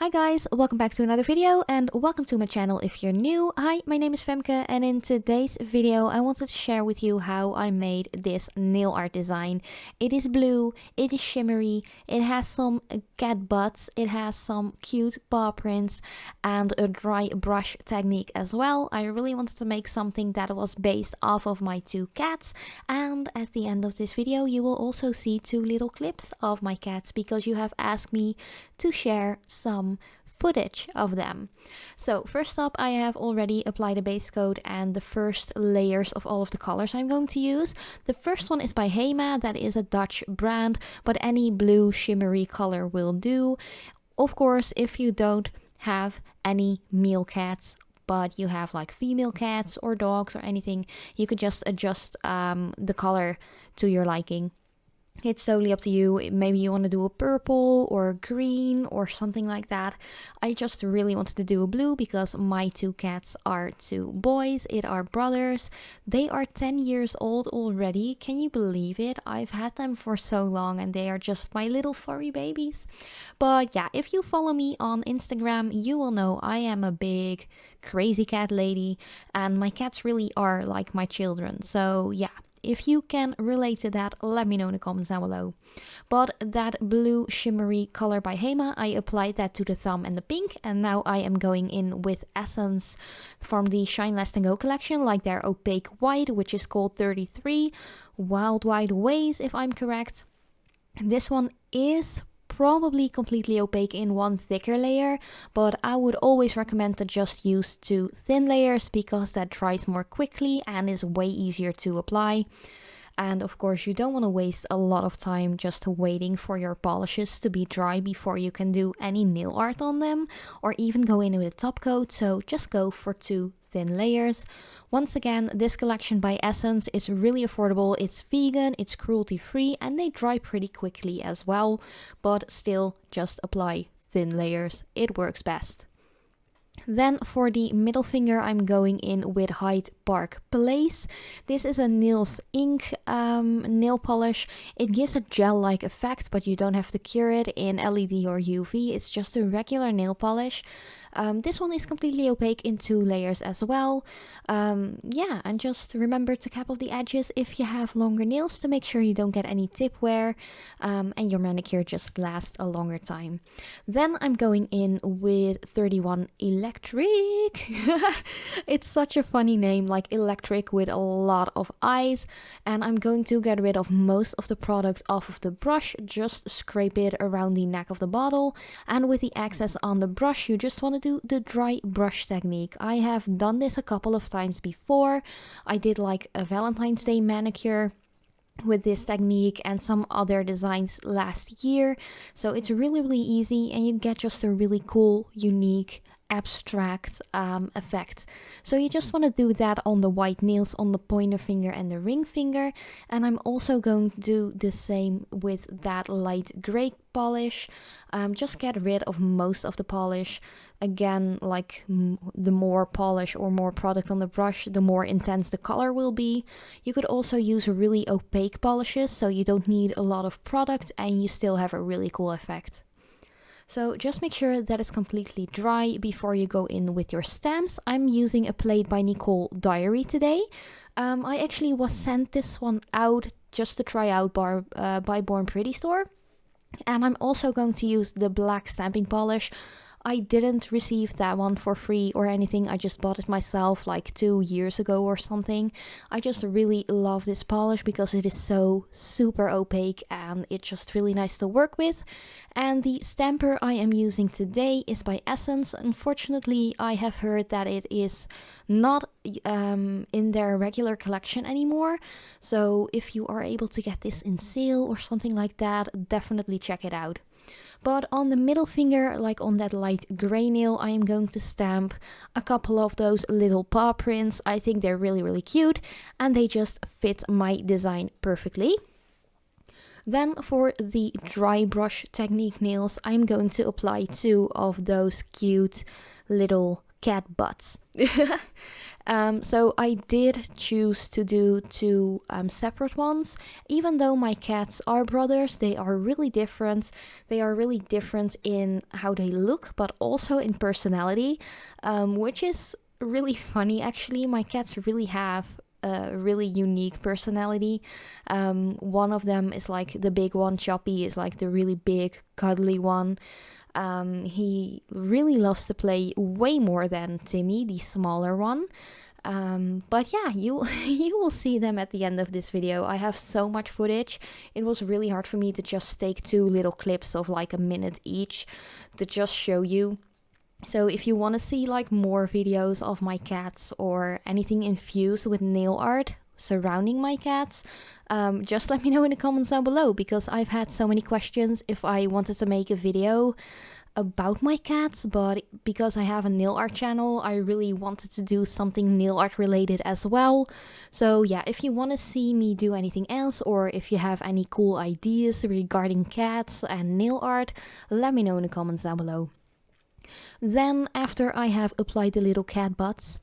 Hi guys, welcome back to another video and welcome to my channel if you're new. Hi, my name is Femke and in today's video I wanted to share with you how I made this nail art design. It is blue, it is shimmery, it has some cat butts, it has some cute paw prints and a dry brush technique as well. I really wanted to make something that was based off of my two cats, and at the end of this video you will also see two little clips of my cats because you have asked me to share some footage of them. So first up, I have already applied a base coat and the first layers of all of the colors I'm going to use. The first one is by Hema, that is a Dutch brand, but any blue shimmery color will do. Of course, if you don't have any male cats but you have like female cats or dogs or anything, you could just adjust the color to your liking. It's totally up to you. Maybe you want to do a purple or green or something like that. I just really wanted to do a blue because my two cats are two boys. It are brothers. They are 10 years old already. Can you believe it? I've had them for so long and they are just my little furry babies. But yeah, if you follow me on Instagram, you will know I am a big crazy cat lady and my cats really are like my children. So yeah. If you can relate to that, let me know in the comments down below. But that blue shimmery color by Hema, I applied that to the thumb and the pink. And now I am going in with Essence from the Shine Last and Go collection, like their opaque white, which is called 33 Wild Wide Ways, if I'm correct. This one is probably completely opaque in one thicker layer, but I would always recommend to just use two thin layers because that dries more quickly and is way easier to apply. And of course you don't want to waste a lot of time just waiting for your polishes to be dry before you can do any nail art on them or even go in with a top coat, so just go for two thin layers. Once again, this collection by Essence is really affordable. It's vegan, it's cruelty free, and they dry pretty quickly as well, but still just apply thin layers. It works best. Then for the middle finger, I'm going in with Hyde Park Place. This is a Nails Ink nail polish. It gives a gel-like effect, but you don't have to cure it in LED or UV. It's just a regular nail polish. This one is completely opaque in two layers as well. Yeah, and just remember to cap off the edges if you have longer nails to make sure you don't get any tip wear and your manicure just lasts a longer time. Then I'm going in with 31 Electric. It's such a funny name, like electric with a lot of eyes. And I'm going to get rid of most of the product off of the brush, just scrape it around the neck of the bottle. And with the excess on the brush, you just want to do the dry brush technique. I have done this a couple of times before. I did like a Valentine's Day manicure with this technique and some other designs last year. So it's really easy and you get just a really cool, unique, abstract effect. So you just want to do that on the white nails, on the pointer finger and the ring finger. And I'm also going to do the same with that light gray polish. Just get rid of most of the polish. Again, like the more polish or more product on the brush, the more intense the color will be. You could also use really opaque polishes, so you don't need a lot of product and you still have a really cool effect. So just make sure that it's completely dry before you go in with your stamps. I'm using a plate by Nicole Diary today. I actually was sent this one out just to try out by Born Pretty store. And I'm also going to use the black stamping polish. I didn't receive that one for free or anything. I just bought it myself like 2 years ago or something. I just really love this polish because it is so super opaque and it's just really nice to work with. And the stamper I am using today is by Essence. Unfortunately, I have heard that it is not in their regular collection anymore. So if you are able to get this in sale or something like that, definitely check it out. But on the middle finger, like on that light gray nail, I am going to stamp a couple of those little paw prints. I think they're really cute and they just fit my design perfectly. Then for the dry brush technique nails, I'm going to apply two of those cute little cat butts. So I did choose to do two separate ones. Even though my cats are brothers, they are really different. They are really different in how they look, but also in personality, which is really funny actually. My cats really have a really unique personality. One of them is like the big one. Choppy is like the really big, cuddly one. He really loves to play way more than Timmy, the smaller one. But yeah, you you will see them at the end of this video. I have so much footage. It was really hard for me to just take two little clips of like a minute each to just show you. So if you want to see like more videos of my cats or anything infused with nail art surrounding my cats, just let me know in the comments down below, because I've had so many questions if I wanted to make a video about my cats, but because I have a nail art channel, I really wanted to do something nail art related as well. So yeah, if you want to see me do anything else, or if you have any cool ideas regarding cats and nail art, let me know in the comments down below. Then after I have applied the little cat butts,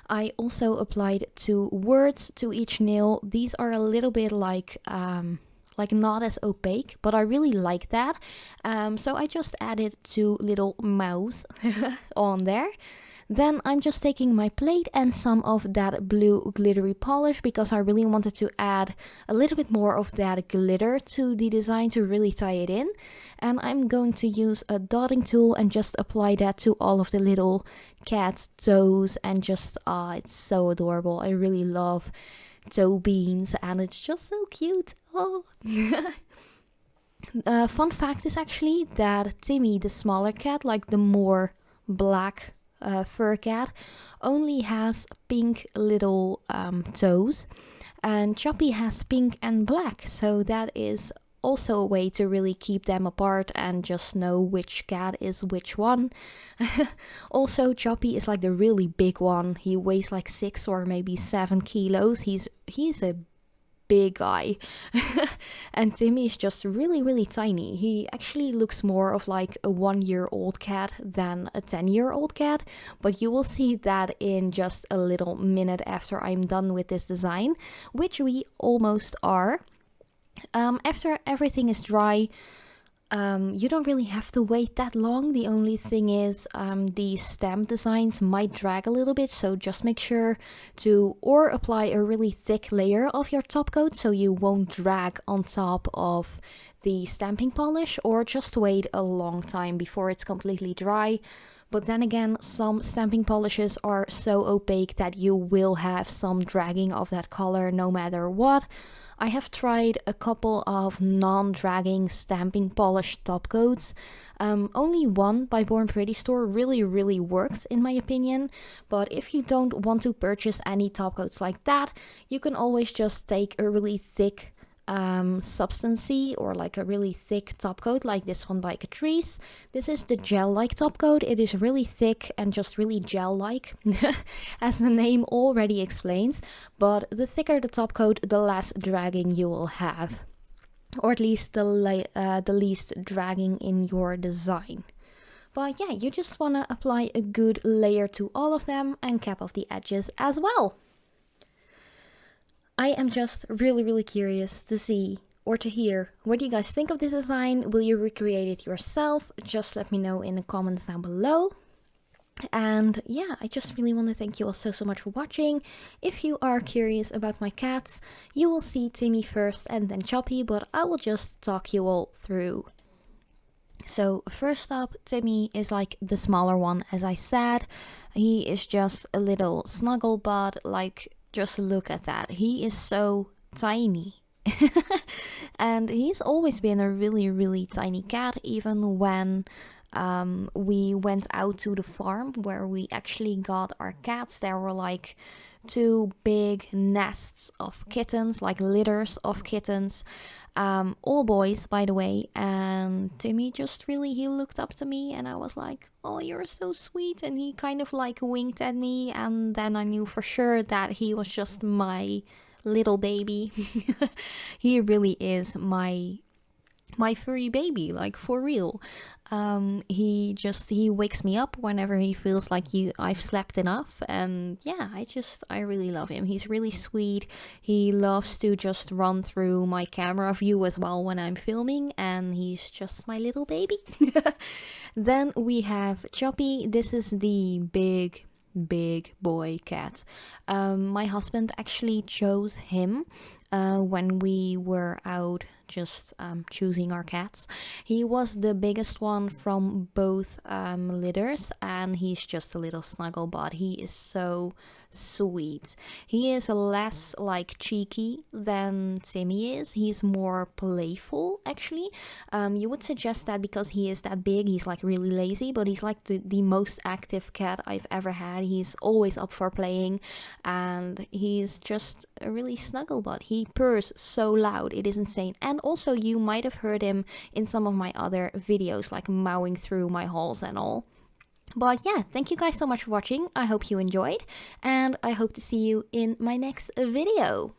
I also applied two words to each nail. These are a little bit like not as opaque, but I really like that. So I just added two little mouths on there. Then I'm just taking my plate and some of that blue glittery polish, because I really wanted to add a little bit more of that glitter to the design to really tie it in. And I'm going to use a dotting tool and just apply that to all of the little cat's toes, and just, it's so adorable. I really love toe beans and it's just so cute. Oh. Fun fact is actually that Timmy, the smaller cat, like the more black fur cat, only has pink little toes, and Choppy has pink and black, so that is also a way to really keep them apart and just know which cat is which one. Also, Choppy is like the really big one. He weighs like 6 or maybe 7 kilos. He's a big guy. And Timmy is just really tiny. He actually looks more of like a 1-year-old cat than a 10-year-old cat, but you will see that in just a little minute after I'm done with this design, which we almost are. After everything is dry, you don't really have to wait that long. The only thing is these stamp designs might drag a little bit, so just make sure to or apply a really thick layer of your top coat so you won't drag on top of the stamping polish, or just wait a long time before it's completely dry. But then again, some stamping polishes are so opaque that you will have some dragging of that color no matter what. I have tried a couple of non-dragging stamping polish top coats. Only one by Born Pretty store really works in my opinion, but if you don't want to purchase any top coats like that, you can always just take a really thick substancy, or like a really thick top coat like this one by Catrice. This is the gel-like top coat. It is really thick and just really gel-like, as the name already explains, but the thicker the top coat, the less dragging you will have, or at least the least dragging in your design. But yeah, you just want to apply a good layer to all of them and cap off the edges as well. I am just really curious to see or to hear what you guys think of this design. Will you recreate it yourself? Just let me know in the comments down below. And yeah, I just really want to thank you all so much for watching. If you are curious about my cats, you will see Timmy first and then Choppy, but I will just talk you all through. So first up, Timmy is like the smaller one, as I said. He is just a little snuggle bud, like, just look at that. He is so tiny. And he's always been a really tiny cat, even when we went out to the farm where we actually got our cats. There were like 2 big nests of kittens, like litters of kittens, all boys by the way, and Timmy just really, he looked up to me and I was like, oh, you're so sweet, and he kind of like winked at me, and then I knew for sure that he was just my little baby. He really is my my furry baby, like for real. He wakes me up whenever he feels like I've slept enough, and yeah, I really love him. He's really sweet. He loves to just run through my camera view as well when I'm filming, and he's just my little baby. Then we have Choppy. This is the big boy cat. My husband actually chose him when we were out just choosing our cats. He was the biggest one from both litters, and he's just a little snuggle bud. He is so sweet. He is less like cheeky than Timmy is. He's more playful actually. You would suggest that because he is that big, he's like really lazy, but he's like the most active cat I've ever had. He's always up for playing, and he's just a really snuggle bud. He purrs so loud, it is insane. And also you might have heard him in some of my other videos, like meowing through my halls and all. But yeah, thank you guys so much for watching. I hope you enjoyed, and I hope to see you in my next video.